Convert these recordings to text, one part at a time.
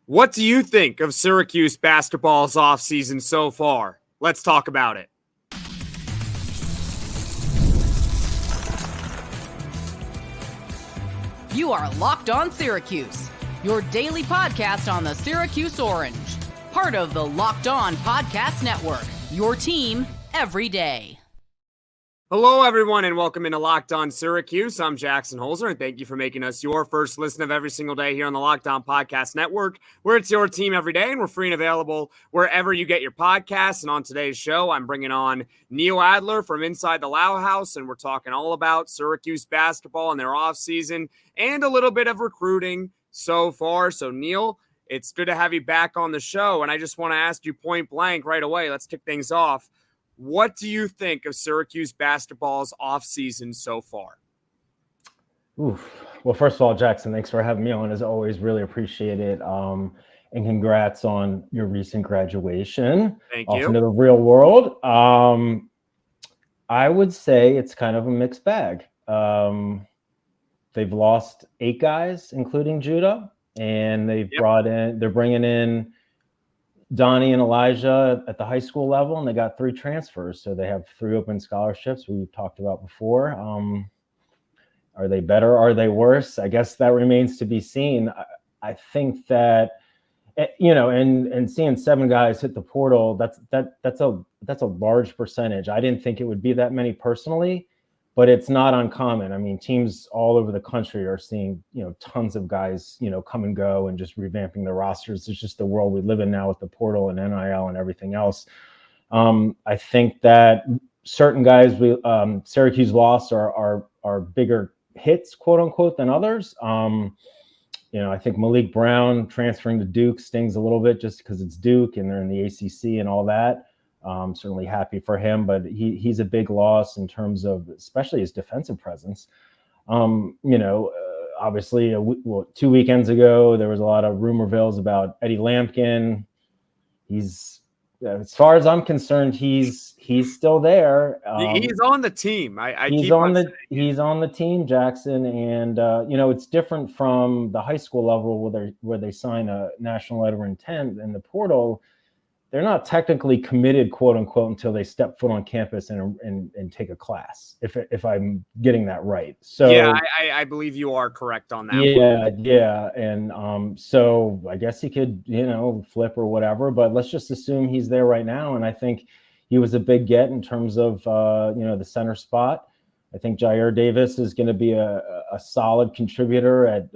What do you think of Syracuse basketball's offseason so far? Let's talk about it. You are Locked On Syracuse, your daily podcast on the Syracuse Orange. Part of the Locked On Podcast Network, your team every day. Hello, everyone, and welcome into Locked On Syracuse. I'm Jackson Holzer, and thank you for making us your first listen of every single day here on the Locked On Podcast Network, where it's your team every day, and we're free and available wherever you get your podcasts. And on today's show, I'm bringing on Neil Adler from Inside the Loud House, and we're talking all about Syracuse basketball and their offseason and a little bit of recruiting so far. So, Neil, it's good to have you back on the show, and I just want to ask you point blank right away. Let's kick things off. What do you think of Syracuse basketball's offseason so far? Well, first of all, Jackson, thanks for having me on. As always, really appreciate it. And congrats on your recent graduation. Thank off you. Into the real world. I would say it's kind of a mixed bag. They've lost 8 guys, including Judah, and they're bringing in Donnie and Elijah at the high school level, and they got 3 transfers. So they have 3 open scholarships we've talked about before. Are they better? Are they worse? I guess that remains to be seen. I think that, and seeing 7 guys hit the portal, that's a large percentage. I didn't think it would be that many personally, but it's not uncommon. I mean, teams all over the country are seeing, tons of guys, come and go and just revamping their rosters. It's just the world we live in now with the portal and NIL and everything else. I think that certain guys Syracuse lost are bigger hits, quote unquote, than others. I think Malik Brown transferring to Duke stings a little bit just because it's Duke and they're in the ACC and all that. Certainly happy for him, but he's a big loss in terms of especially his defensive presence. Obviously, 2 weekends ago, there was a lot of rumorvilles about Eddie Lampkin. He's, as far as I'm concerned, he's still there. He's on the team. He's on the team, Jackson, and it's different from the high school level where they sign a national letter of intent in the portal. They're not technically committed, quote unquote, until they step foot on campus and take a class, if I'm getting that right. So yeah, I believe you are correct on that. Yeah. And so I guess he could, flip or whatever, but let's just assume he's there right now. And I think he was a big get in terms of the center spot. I think Jyare Davis is going to be a solid contributor at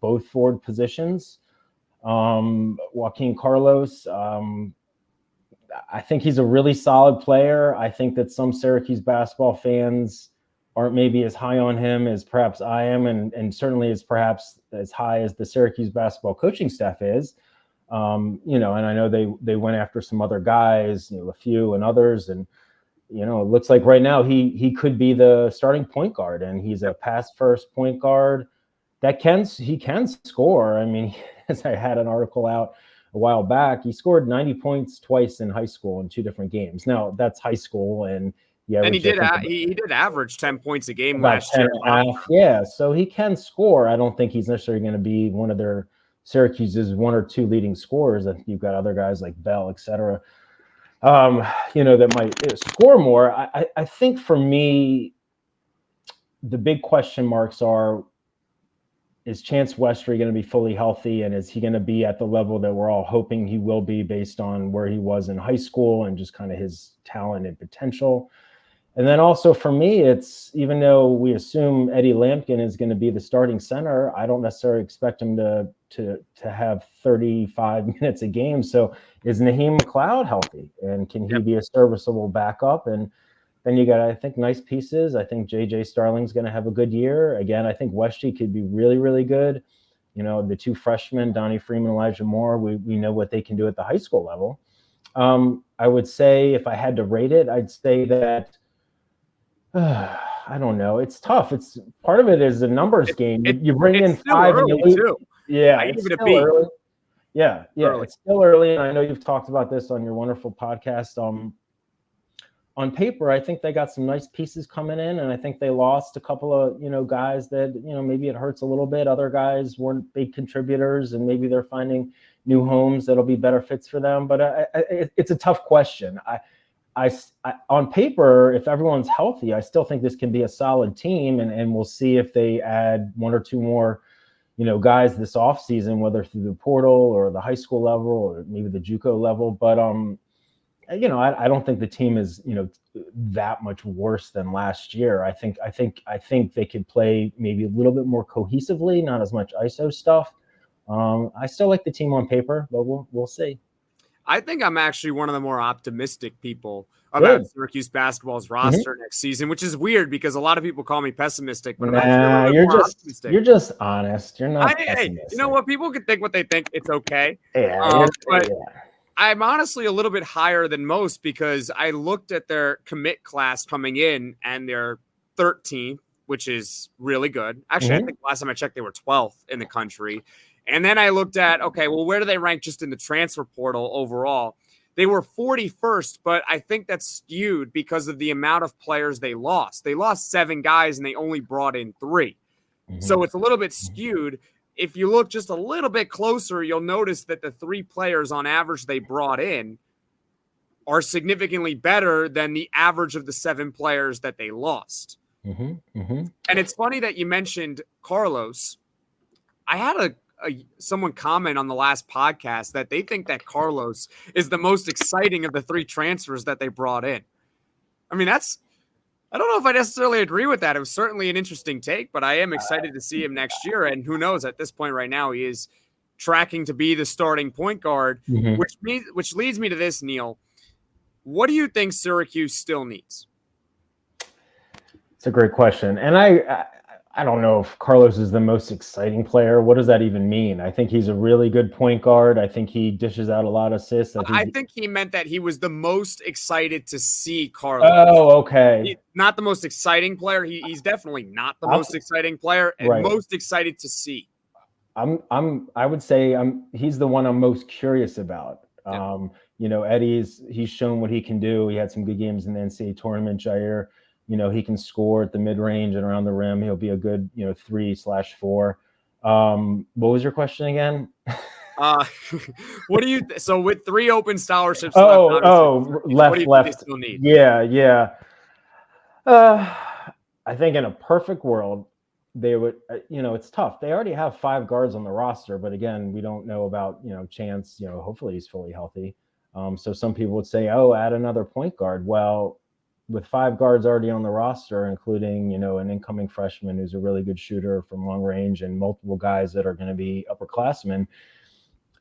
both forward positions. Jaquan Carlos, I think he's a really solid player. I think that some Syracuse basketball fans aren't maybe as high on him as perhaps I am, and certainly is perhaps as high as the Syracuse basketball coaching staff is. And I know they went after some other guys, a few and others, and it looks like right now he could be the starting point guard, and he's a pass first point guard that can score. I mean, as I had an article out a while back, he scored 90 points twice in high school in 2 different games. Now that's high school, and he did average 10 points a game last year. Yeah, so he can score. I don't think he's necessarily going to be one of their Syracuse's 1 or 2 leading scorers. I think you've got other guys like Bell, et cetera, that might score more. I think for me, the big question marks are, is Chance Westry going to be fully healthy, and is he going to be at the level that we're all hoping he will be based on where he was in high school and just kind of his talent and potential? And then also for me, it's, even though we assume Eddie Lampkin is going to be the starting center, I don't necessarily expect him to have 35 minutes a game. So is Naheem McLeod healthy, and can he be a serviceable backup? And then you got, I think, nice pieces. I think J.J. Starling's going to have a good year. Again, I think Westy could be really, really good. The 2 freshmen, Donnie, Freeman, Elijah Moore, we know what they can do at the high school level. I would say, if I had to rate it, I'd say that, I don't know. It's tough. It's part of it is a numbers game. You bring in 5 and you lose. Yeah, it's still early. Yeah, it's still early. And I know you've talked about this on your wonderful podcast. on paper, I think they got some nice pieces coming in, and I think they lost a couple of, guys that, maybe it hurts a little bit. Other guys weren't big contributors, and maybe they're finding new homes that'll be better fits for them. But it's a tough question. I on paper, if everyone's healthy, I still think this can be a solid team, and we'll see if they add one or two more, guys this offseason, whether through the portal or the high school level or maybe the JUCO level. But I don't think the team is, that much worse than last year. I think they could play maybe a little bit more cohesively, not as much ISO stuff. I still like the team on paper, but we'll see. I think I'm actually one of the more optimistic people about Syracuse basketball's roster next season, which is weird because a lot of people call me pessimistic. But you're just honest. You're not pessimistic. You know what? People can think what they think. It's okay. I'm honestly a little bit higher than most because I looked at their commit class coming in and they're 13th, which is really good. Actually, I think last time I checked, they were 12th in the country. And then I looked at, okay, well, where do they rank just in the transfer portal overall? They were 41st, but I think that's skewed because of the amount of players they lost. They lost 7 guys and they only brought in 3. So it's a little bit skewed. If you look just a little bit closer, you'll notice that the 3 players on average they brought in are significantly better than the average of the 7 players that they lost. And it's funny that you mentioned Carlos. I had someone comment on the last podcast that they think that Carlos is the most exciting of the 3 transfers that they brought in. I mean, I don't know if I necessarily agree with that. It was certainly an interesting take, but I am excited to see him next year. And who knows, at this point right now, he is tracking to be the starting point guard, which leads me to this, Neil. What do you think Syracuse still needs? It's a great question. And I don't know if Carlos is the most exciting player. What does that even mean? I think he's a really good point guard. I think he dishes out a lot of assists. I think he meant that he was the most excited to see Carlos. Oh, okay. Not the most exciting player. He's definitely not the most exciting player, and most excited to see. I would say he's the one I'm most curious about. Yeah. He's shown what he can do. He had some good games in the NCAA tournament. Jyare, he can score at the mid-range and around the rim. He'll be a good, 3/4. What was your question again? What do you so with 3 open scholarships left, what do you think they still need? Yeah. I think in a perfect world, they would, it's tough. They already have 5 guards on the roster, but again, we don't know about, Chance, hopefully he's fully healthy. So some people would say, add another point guard. Well, with 5 guards already on the roster, including, an incoming freshman who's a really good shooter from long range and multiple guys that are going to be upperclassmen,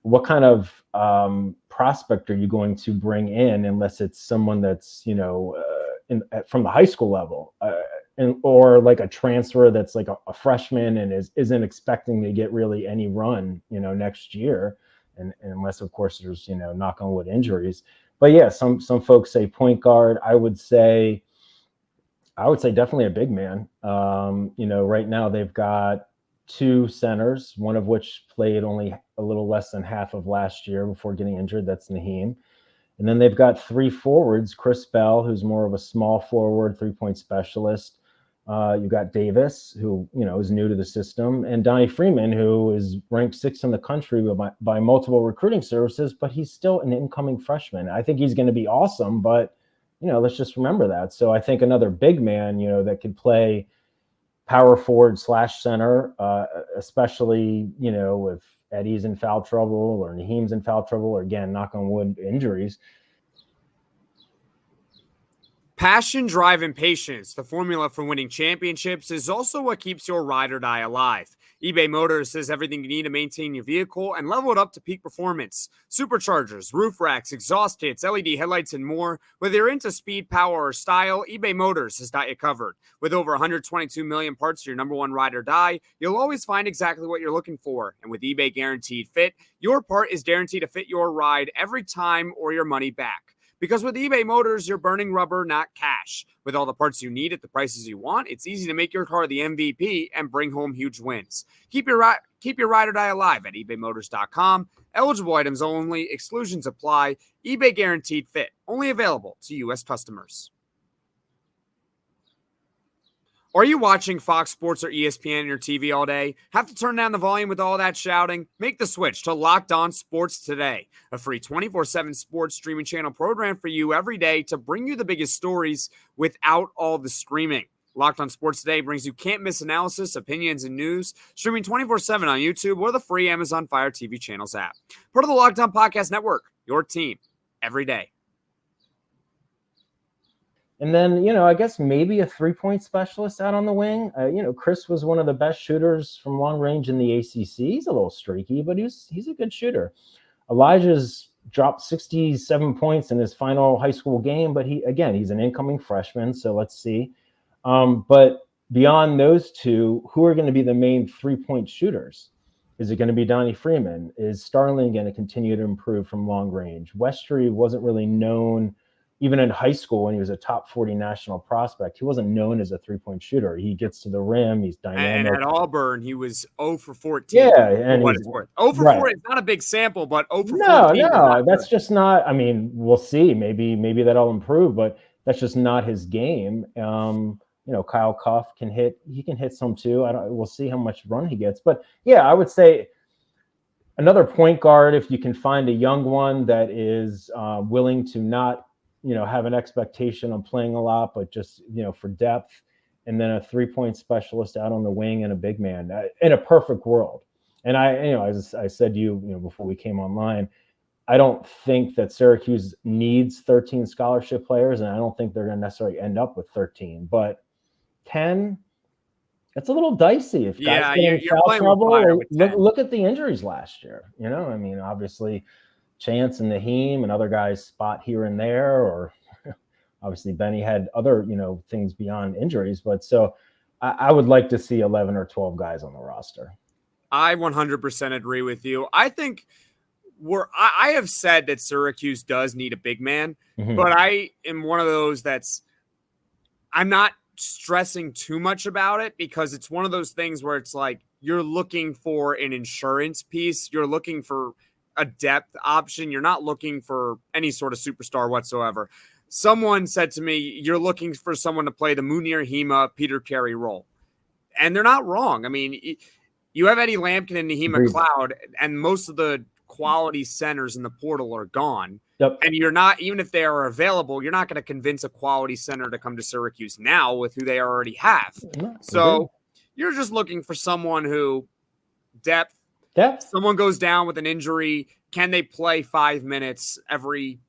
what kind of prospect are you going to bring in unless it's someone that's, from the high school level or like a transfer that's like a freshman and isn't expecting to get really any run, next year. And unless, of course, there's, knock on wood injuries. But yeah, some folks say point guard. I would say definitely a big man. Right now they've got 2 centers, one of which played only a little less than half of last year before getting injured. That's Naheem. And then they've got 3 forwards, Chris Bell, who's more of a small forward, 3-point specialist. You've got Davis, who, is new to the system, and Donnie Freeman, who is ranked 6th in the country by multiple recruiting services, but he's still an incoming freshman. I think he's going to be awesome, but, let's just remember that. So I think another big man, that could play power forward / center, especially, if Eddie's in foul trouble or Naheem's in foul trouble, or again, knock on wood, injuries. Passion, drive, and patience, the formula for winning championships, is also what keeps your ride or die alive. eBay Motors has everything you need to maintain your vehicle and level it up to peak performance. Superchargers, roof racks, exhaust kits, LED headlights, and more. Whether you're into speed, power, or style, eBay Motors has got you covered. With over 122 million parts for your number one ride or die, you'll always find exactly what you're looking for. And with eBay Guaranteed Fit, your part is guaranteed to fit your ride every time or your money back. Because with eBay Motors, you're burning rubber, not cash. With all the parts you need at the prices you want, it's easy to make your car the MVP and bring home huge wins. Keep your ride or die alive at ebaymotors.com. Eligible items only. Exclusions apply. eBay Guaranteed Fit. Only available to U.S. customers. Are you watching Fox Sports or ESPN on your TV all day? Have to turn down the volume with all that shouting? Make the switch to Locked On Sports today, a free 24/7 sports streaming channel program for you every day to bring you the biggest stories without all the screaming. Locked On Sports Today brings you can't-miss analysis, opinions, and news, streaming 24/7 on YouTube or the free Amazon Fire TV channels app. Part of the Locked On Podcast Network, your team every day. And then, I guess maybe a three-point specialist out on the wing. Chris was one of the best shooters from long range in the ACC. He's a little streaky, but he's a good shooter. Elijah's dropped 67 points in his final high school game, but he's an incoming freshman, so let's see. But beyond those two, who are going to be the main three-point shooters? Is it going to be Donnie Freeman? Is Starling going to continue to improve from long range? Westry wasn't really known, even in high school when he was a top 40 national prospect. He wasn't known as a three-point shooter. He gets to the rim. He's dynamic. And at Auburn, he was 0 for 14. Yeah, and what it's worth. 0 for right. 4 is not a big sample, but 0 for 14. No, that's just not. I mean, we'll see. Maybe that'll improve, but that's just not his game. Kyle Cuff can hit. He can hit some too. We'll see how much run he gets. But yeah, I would say another point guard, if you can find a young one that is willing to not, have an expectation of playing a lot, but just, for depth, and then a three-point specialist out on the wing and a big man in a perfect world. And as I said to you, before we came online, I don't think that Syracuse needs 13 scholarship players, and I don't think they're going to necessarily end up with 13, but 10, it's a little dicey. If guys get in foul trouble, look at the injuries last year. Obviously Chance and Naheem and other guys spot here and there, or obviously Benny had other, things beyond injuries. But so I would like to see 11 or 12 guys on the roster. I 100% agree with you. I think I have said that Syracuse does need a big man, but I am one of those I'm not stressing too much about it, because it's one of those things where it's like you're looking for an insurance piece. You're looking for a depth option. You're not looking for any sort of superstar whatsoever. Someone said to me, you're looking for someone to play the Munir Hema, Peter Carey role. And they're not wrong. I mean, you have Eddie Lampkin and Naheem McLeod, and most of the quality centers in the portal are gone. Yep. And you're not, even if they are available, you're not going to convince a quality center to come to Syracuse now with who they already have. So you're just looking for someone who depth. Someone goes down with an injury. Can they play 5 minutes every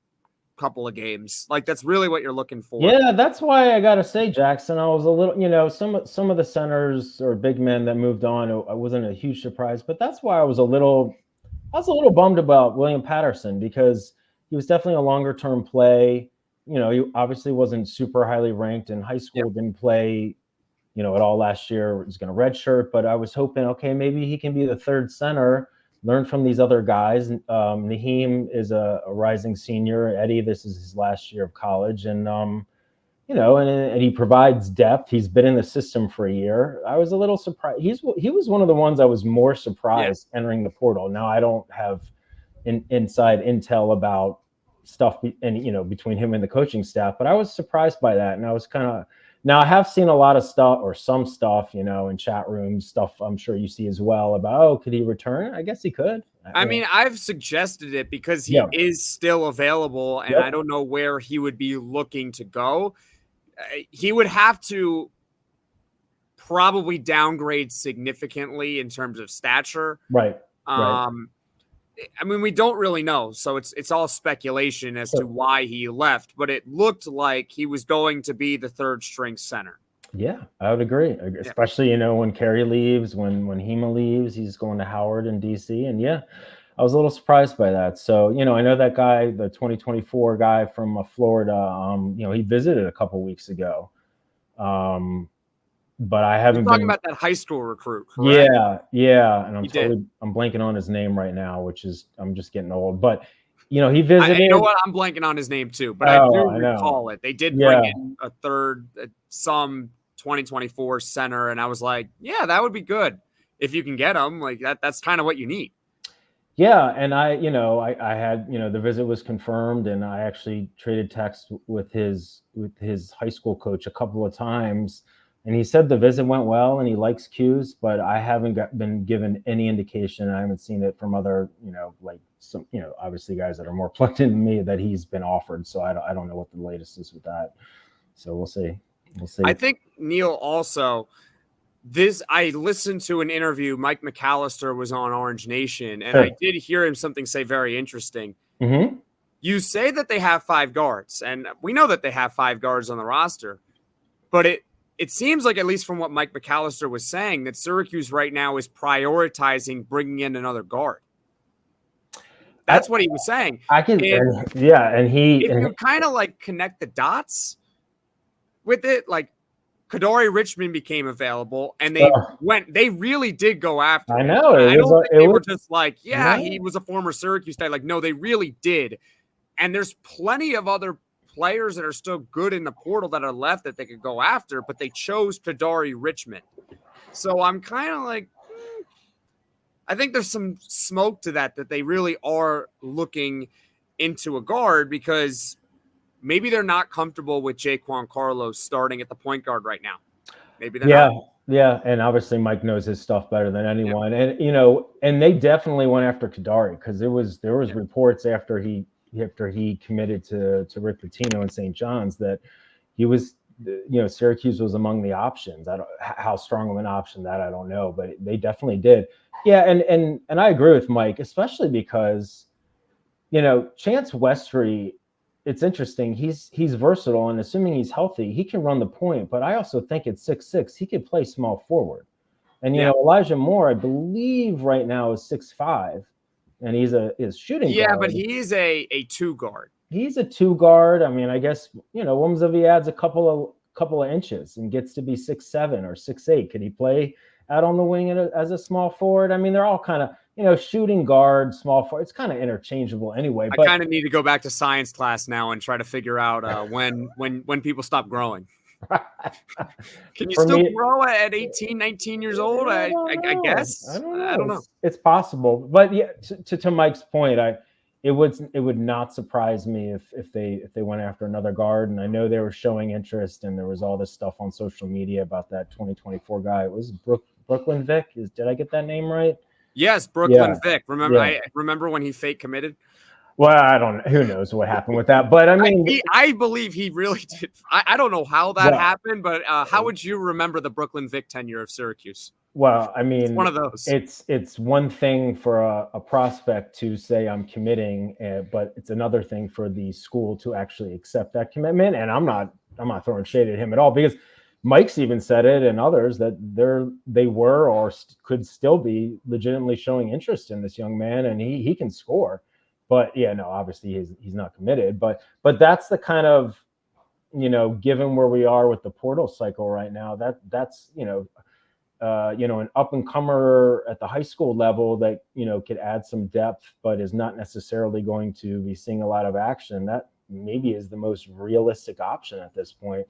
couple of games? Like, that's really what you're looking for. Yeah, that's why I got to say, Jackson, I was a little, some of the centers or big men that moved on, I wasn't a huge surprise, but that's why I was a little bummed about William Patterson, because he was definitely a longer term play. He obviously wasn't super highly ranked in high school, didn't play, at all last year. He's going to redshirt, but I was hoping, okay, maybe he can be the third center, learn from these other guys. Naheem is a rising senior. Eddie, this is his last year of college. And, and he provides depth. He's been in the system for a year. I was a little surprised. He was one of the ones I was more surprised entering the portal. Now, I don't have inside intel about stuff between him and the coaching staff, but I was surprised by that. And I was now I have seen a lot of stuff, or some stuff, in chat rooms, stuff I'm sure you see as well about, could he return? I guess he could. I mean, I've suggested it because he is still available, and I don't know where he would be looking to go. He would have to probably downgrade significantly in terms of stature. Right. I mean, we don't really know, so it's all speculation as to why he left, but it looked like he was going to be the third string center. Yeah, I would agree, especially, when Carey leaves, when Hema leaves, he's going to Howard in DC. And I was a little surprised by that. So, I know that guy, the 2024 guy from Florida, he visited a couple weeks ago. But I haven't been talking about that high school recruit, correct? Yeah. And I'm blanking on his name right now, I'm just getting old. But he visited. You know what? I'm blanking on his name too, but I do recall it. They did bring in a third, some 2024 center, and I was like, yeah, that would be good if you can get him. Like that's kind of what you need. Yeah, and I had, the visit was confirmed, and I actually traded texts with his high school coach a couple of times. And he said the visit went well and he likes Cuse, but I haven't been given any indication. I haven't seen it from other, like some, obviously guys that are more plugged into me that he's been offered. So I don't know what the latest is with that. So we'll see. I think, Neil, also I listened to an interview. Mike McAllister was on Orange Nation, and I did hear him something say very interesting. Mm-hmm. You say that they have 5 guards, and we know that they have 5 guards on the roster, but it seems like, at least from what Mike McAllister was saying, that Syracuse right now is prioritizing bringing in another guard. That's what he was saying. And you kind of like connect the dots with it, like Kadari Richmond became available, and they really did go after him. I know. They were just like, he was a former Syracuse guy. Like, no, they really did. And there's plenty of other players that are still good in the portal that are left that they could go after, but they chose Kadari Richmond. So I'm kind of like, I think there's some smoke to that they really are looking into a guard, because maybe they're not comfortable with Jaquan Carlos starting at the point guard right now. Maybe they're not. Yeah, and obviously Mike knows his stuff better than anyone. And and they definitely went after Kadari, because there was reports after he committed to Rick Pitino in St. John's that he was, Syracuse was among the options. How strong of an option that I don't know, but they definitely did. Yeah, and I agree with Mike, especially because, Chance Westry, it's interesting. He's versatile, and assuming he's healthy, he can run the point. But I also think at 6'6", he could play small forward. And Elijah Moore, I believe right now is 6'5", and he's shooting guard. Yeah, but he's a 2 guard. He's a 2 guard. I mean, I guess Williams, if he adds a couple of inches and gets to be 6'7" or 6'8", could he play out on the wing as a small forward? I mean, they're all kind of shooting guard, small forward. It's kind of interchangeable anyway. I kind of need to go back to science class now and try to figure out when people stop growing. Can you still grow at 18, 19 years old? I guess. I don't know. It's possible, but yeah. To Mike's point, it would not surprise me if they went after another guard. And I know they were showing interest, and there was all this stuff on social media about that 2024 guy. It was Brooklyn Vic. Did I get that name right? Yes, Brooklyn Vic. Remember, I remember when he fake committed. Well, I don't know. Who knows what happened with that? But I mean, I believe he really did. I don't know how that happened, but how would you remember the Brooklyn Vic tenure of Syracuse? Well, I mean, it's one of those. It's one thing for a prospect to say I'm committing, but it's another thing for the school to actually accept that commitment. And I'm not throwing shade at him at all, because Mike's even said it, and others, that they were or could still be legitimately showing interest in this young man, and he can score. But obviously he's not committed. But that's the kind of, given where we are with the portal cycle right now, that's an up and comer at the high school level that could add some depth, but is not necessarily going to be seeing a lot of action. That maybe is the most realistic option at this point.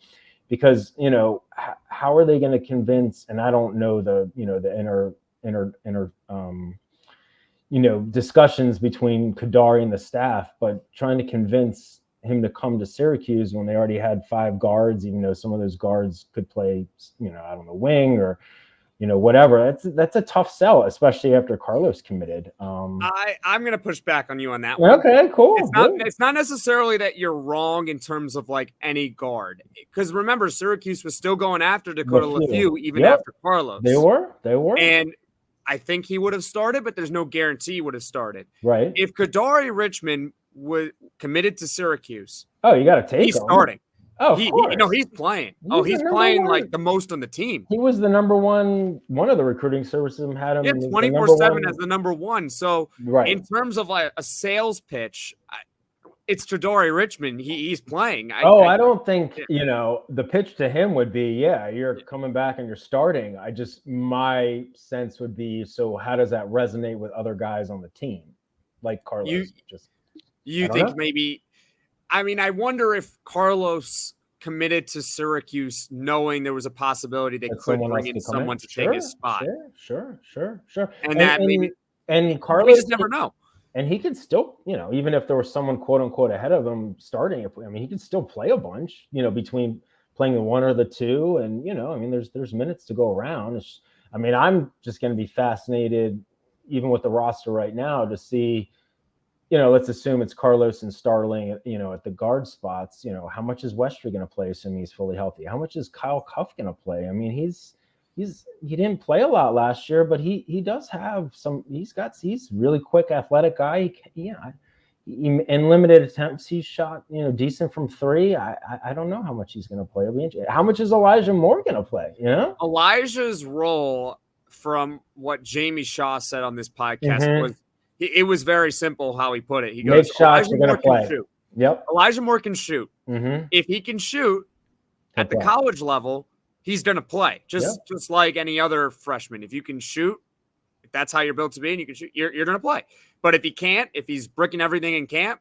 Because, how are they going to convince, and I don't know the inner discussions between Kadari and the staff, but trying to convince him to come to Syracuse when they already had 5 guards, even though some of those guards could play, wing or, whatever. That's a tough sell, especially after Carlos committed. I'm going to push back on you on that one. Okay, cool. It's not necessarily that you're wrong in terms of like any guard, because remember, Syracuse was still going after Dakota Lafew even after Carlos. They were. And I think he would have started, but there's no guarantee he would have started. Right. If Kadari Richmond was committed to Syracuse, you got to take him. He's starting. Oh, he's playing. He's playing like the most on the team. He was the number one. One of the recruiting services had him. Yeah, 24/7 as the number one. So right. In terms of like a sales pitch, it's Kadari Richmond. He's playing. I don't think the pitch to him would be, you're coming back and you're starting. My sense would be, so how does that resonate with other guys on the team, like Carlos? You think maybe? I mean, I wonder if Carlos committed to Syracuse knowing there was a possibility they could bring in someone to take his spot. Sure. And Carlos, we just never know. And he could still, even if there was someone quote unquote ahead of him starting, he could still play a bunch, between playing the 1 or the 2. And, there's minutes to go around. I'm just going to be fascinated, even with the roster right now, to see, let's assume it's Carlos and Starling, at the guard spots. How much is Westry going to play, assuming he's fully healthy? How much is Kyle Cuff going to play? I mean, he didn't play a lot last year, but he does have some. He's really quick, athletic guy. In limited attempts, he's shot decent from 3. I don't know how much he's going to play. How much is Elijah Moore going to play? Elijah's role, from what Jamie Shaw said on this podcast, was it was very simple how he put it. He goes, shots, you're going to play. Shoot. Yep. Elijah Moore can shoot. If he can shoot at the college level, he's going to play just like any other freshman. If you can shoot, if that's how you're built to be and you can shoot, you're going to play. But if he can't, if he's bricking everything in camp,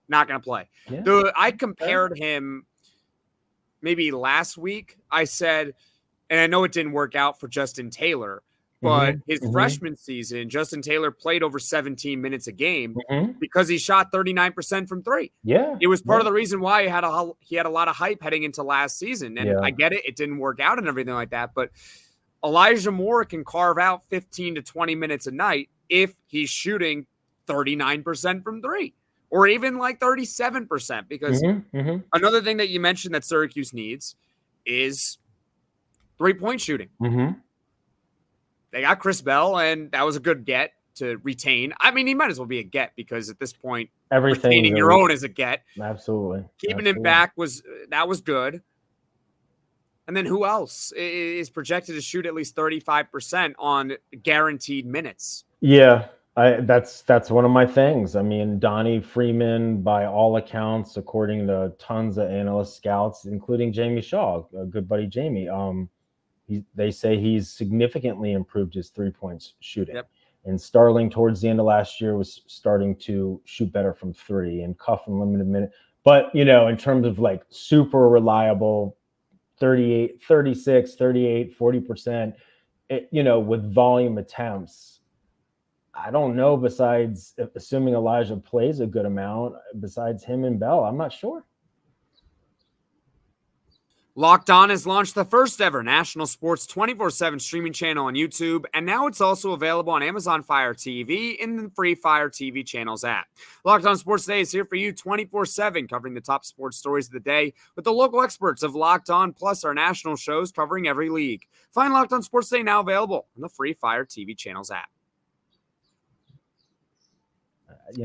not going to play. Yeah. I compared him maybe last week. I said, and I know it didn't work out for Justin Taylor, but his freshman season, Justin Taylor played over 17 minutes a game because he shot 39% from 3. Yeah. It was part of the reason why he had a lot of hype heading into last season. And I get it. It didn't work out and everything like that. But Elijah Moore can carve out 15 to 20 minutes a night if he's shooting 39% from 3 or even like 37%. Because another thing that you mentioned that Syracuse needs is 3-point shooting. They got Chris Bell, and that was a good get to retain. I mean, he might as well be a get because at this point, retaining your own is a get. Absolutely. Keeping him back was good. And then who else is projected to shoot at least 35% on guaranteed minutes? Yeah, that's one of my things. I mean, Donnie, Freeman, by all accounts, according to tons of analyst scouts, including Jamie Shaw, a good buddy Jamie, they say he's significantly improved his 3-point shooting. Yep. And Starling towards the end of last year was starting to shoot better from 3 and Cuff in limited minute. But, in terms of like super reliable 38, 36, 38, 40%, with volume attempts, I don't know, besides assuming Elijah plays a good amount, besides him and Bell, I'm not sure. Locked On has launched the first ever national sports 24/7 streaming channel on YouTube, and now it's also available on Amazon Fire TV in the free Fire TV channels app. Locked On Sports Today is here for you 24/7, covering the top sports stories of the day with the local experts of Locked On, plus our national shows covering every league. Find Locked On Sports Today now available on the free Fire TV channels app.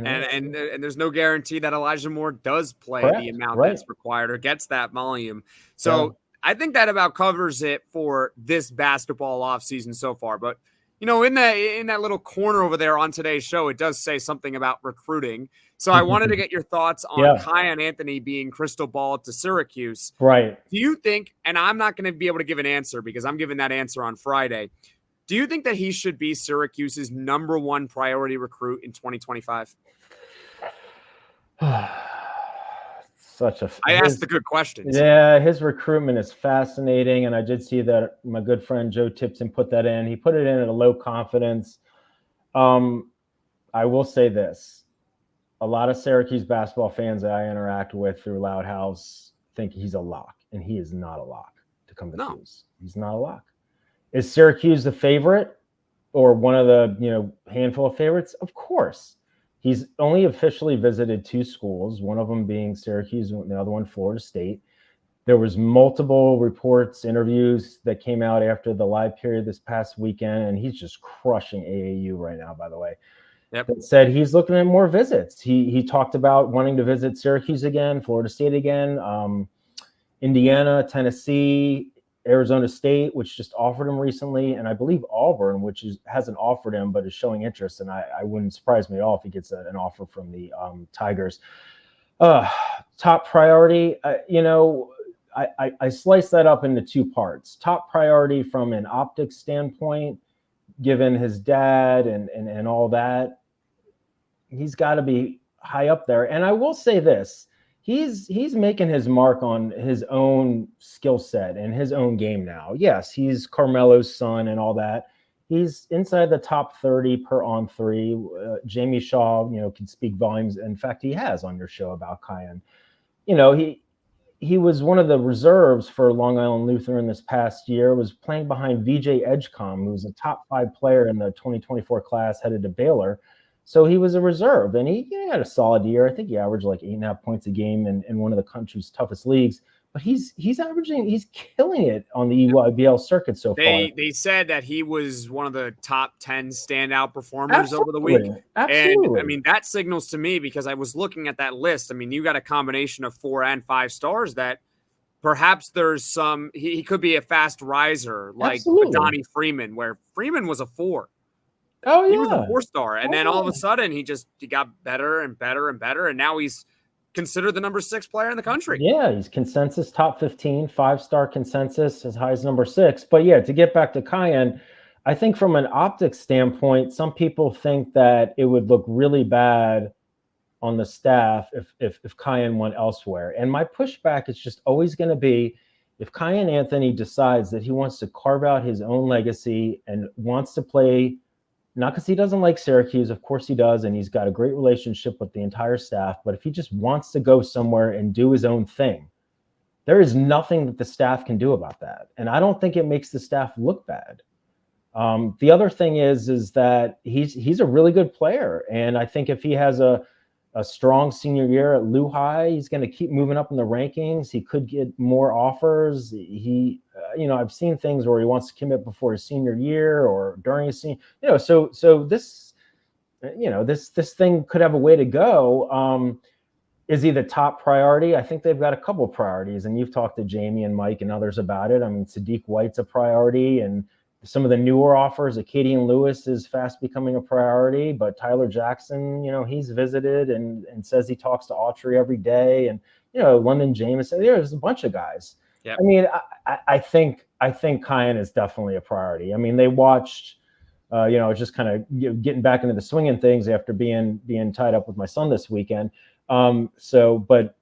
And there's no guarantee that Elijah Moore does play the amount that's required or gets that volume. So I think that about covers it for this basketball offseason so far. But, in that little corner over there on today's show, it does say something about recruiting. So I wanted to get your thoughts on Kiyan Anthony being crystal balled to Syracuse. Right. Do you think, and I'm not going to be able to give an answer because I'm giving that answer on Friday, do you think that he should be Syracuse's number 1 priority recruit in 2025? I asked the good questions. Yeah, his recruitment is fascinating, and I did see that my good friend Joe Tipton put that in. He put it in at a low confidence. I will say this. A lot of Syracuse basketball fans that I interact with through Loud House think he's a lock, and he is not a lock to come to Cuse. He's not a lock. Is Syracuse the favorite or one of the handful of favorites? Of course. He's only officially visited 2 schools, one of them being Syracuse and the other one Florida State. There was multiple reports, interviews that came out after the live period this past weekend, and he's just crushing AAU right now, by the way. Yep. That said he's looking at more visits. He talked about wanting to visit Syracuse again, Florida State again, Indiana, Tennessee, Arizona State, which just offered him recently, and I believe Auburn, which hasn't offered him but is showing interest. And I wouldn't surprise me at all if he gets an offer from the Tigers. Top priority, I slice that up into 2 parts. Top priority from an optics standpoint, given his dad and all that, he's got to be high up there. And I will say this. He's making his mark on his own skill set and his own game now. Yes, he's Carmelo's son and all that. He's inside the top 30 per on 3. Jamie Shaw, can speak volumes. In fact, he has on your show about Kiyan. he was one of the reserves for Long Island Lutheran this past year, was playing behind VJ Edgecombe, who was a top 5 player in the 2024 class headed to Baylor. So he was a reserve, and he had a solid year. I think he averaged like 8.5 points a game in one of the country's toughest leagues. But he's killing it on the EYBL circuit so far. They said that he was one of the top 10 standout performers over the week. Absolutely. And I mean, that signals to me, because I was looking at that list. I mean, you got a combination of 4 and 5 stars that perhaps there's some, he could be a fast riser like Donnie Freeman, where Freeman was a 4. Oh, yeah. He was a 4-star. And then all of a sudden he got better and better and better. And now he's considered the number 6 player in the country. Yeah, he's consensus top 15, 5-star consensus, as high as number 6. But yeah, to get back to Kiyan, I think from an optics standpoint, some people think that it would look really bad on the staff if Kiyan went elsewhere. And my pushback is just always going to be, if Kiyan Anthony decides that he wants to carve out his own legacy and wants to play, not because he doesn't like Syracuse, of course he does, and he's got a great relationship with the entire staff, but if he just wants to go somewhere and do his own thing, there is nothing that the staff can do about that. And I don't think it makes the staff look bad. The other thing is that he's a really good player, and I think if he has a strong senior year at Lehigh, he's going to keep moving up in the rankings. He could get more offers. I've seen things where he wants to commit before his senior year or during his senior, so this thing could have a way to go. Is he the top priority? I think they've got a couple of priorities, and you've talked to Jamie and Mike and others about it. I mean, Sadiq White's a priority, and some of the newer offers, Acadian Lewis is fast becoming a priority, but Tyler Jackson, he's visited and says he talks to Autry every day. And, London Jameson, there's a bunch of guys. Yep. I mean, I think Kiyan is definitely a priority. I mean, they watched, just kind of getting back into the swinging things after being tied up with my son this weekend. But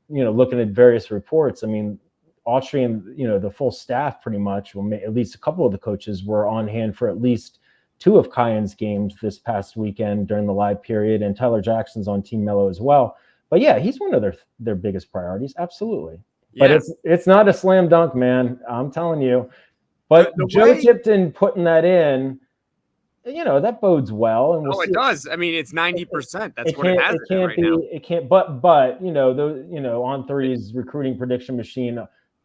looking at various reports, I mean, Autry and the full staff pretty much, at least a couple of the coaches were on hand for at least 2 of Kiyan's games this past weekend during the live period, and Tyler Jackson's on Team Mellow as well. But yeah, he's one of their biggest priorities, absolutely. Yeah. But it's not a slam dunk, man. I'm telling you. But Joe Tipton putting that in, that bodes well. And it does. I mean, it's 90%. That's what it has. It can't be. Now. It can't. But On3's recruiting prediction machine.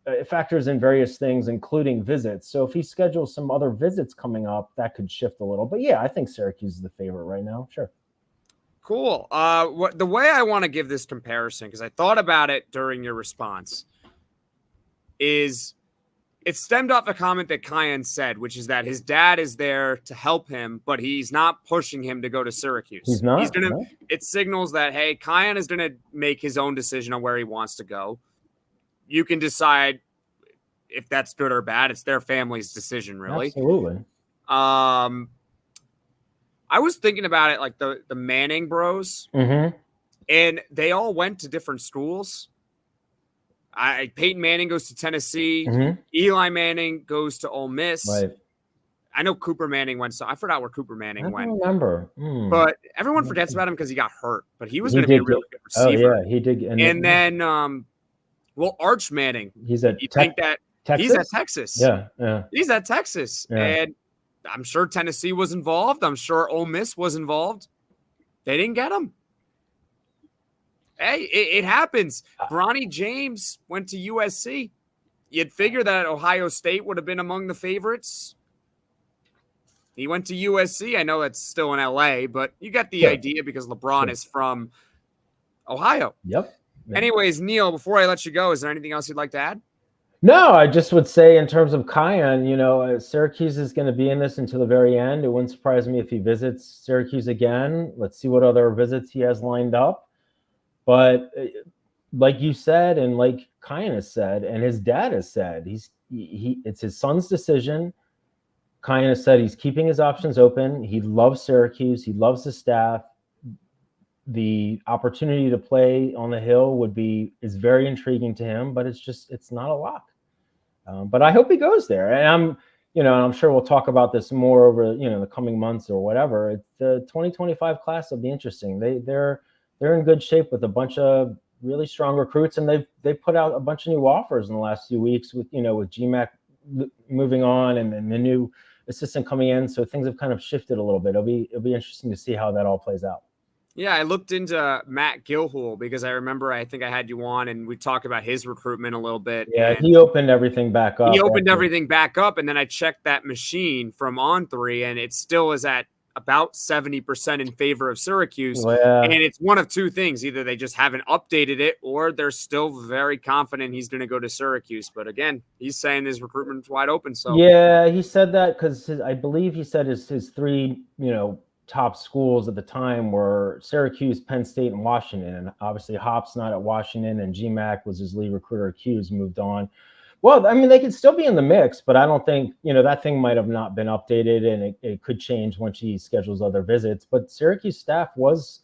It factors in various things, including visits. So if he schedules some other visits coming up, that could shift a little. But yeah, I think Syracuse is the favorite right now. Sure. Cool. The way I want to give this comparison, because I thought about it during your response, is it stemmed off a comment that Kiyan said, which is that his dad is there to help him, but he's not pushing him to go to Syracuse. He's not. It signals that, hey, Kiyan is going to make his own decision on where he wants to go. You can decide if that's good or bad. It's their family's decision, really. Absolutely. I was thinking about it like the Manning bros, and they all went to different schools. Peyton Manning goes to Tennessee. Eli Manning goes to Ole Miss. Right. I know Cooper Manning went. So I forgot where Cooper Manning went. I don't remember. But everyone forgets about him because he got hurt. But he was going to be a really good receiver. Oh, yeah, he did. And then Arch Manning. He's at Texas? He's at Texas. Yeah. He's at Texas. Yeah. And I'm sure Tennessee was involved. I'm sure Ole Miss was involved. They didn't get him. Hey, it happens. Bronny James went to USC. You'd figure that Ohio State would have been among the favorites. He went to USC. I know that's still in LA, but you get the idea because LeBron is from Ohio. Yep. Anyways, Neil, before I let you go, is there anything else you'd like to add? No, I just would say in terms of Kiyan, Syracuse is going to be in this until the very end. It wouldn't surprise me if he visits Syracuse again. Let's see what other visits he has lined up. But like you said, and like Kiyan has said, and his dad has said, it's his son's decision. Kiyan has said he's keeping his options open. He loves Syracuse. He loves the staff. The opportunity to play on the Hill is very intriguing to him, but it's not a lock. But I hope he goes there. And I'm sure we'll talk about this more over, the coming months or whatever. The 2025 class will be interesting. They're in good shape with a bunch of, really strong recruits, and they've put out a bunch of new offers in the last few weeks with GMAC moving on and then the new assistant coming in. So things have kind of shifted a little bit. It'll be interesting to see how that all plays out. Yeah, I looked into Matt Gilhool because I think I had you on and we talked about his recruitment a little bit. Yeah, he opened everything back up. And then I checked that machine from On3, and it still is at about 70% in favor of Syracuse. Well, yeah. And it's one of two things. Either they just haven't updated it, or they're still very confident he's going to go to Syracuse. But again, he's saying his recruitment's wide open. So yeah, he said that because I believe he said his three, top schools at the time were Syracuse, Penn State, and Washington. And obviously Hop's not at Washington, and GMAC was his lead recruiter. Cuse moved on. Well, I mean, they could still be in the mix, but I don't think, that thing might have not been updated, and it could change once he schedules other visits. But Syracuse staff was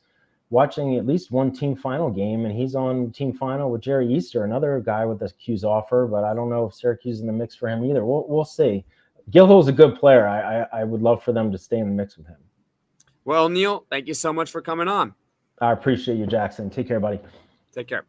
watching at least one team final game, and he's on team final with Jerry Easter, another guy with a Cuse offer, but I don't know if Syracuse is in the mix for him either. We'll see. Gilhool's a good player. I would love for them to stay in the mix with him. Well, Neil, thank you so much for coming on. I appreciate you, Jackson. Take care, buddy. Take care.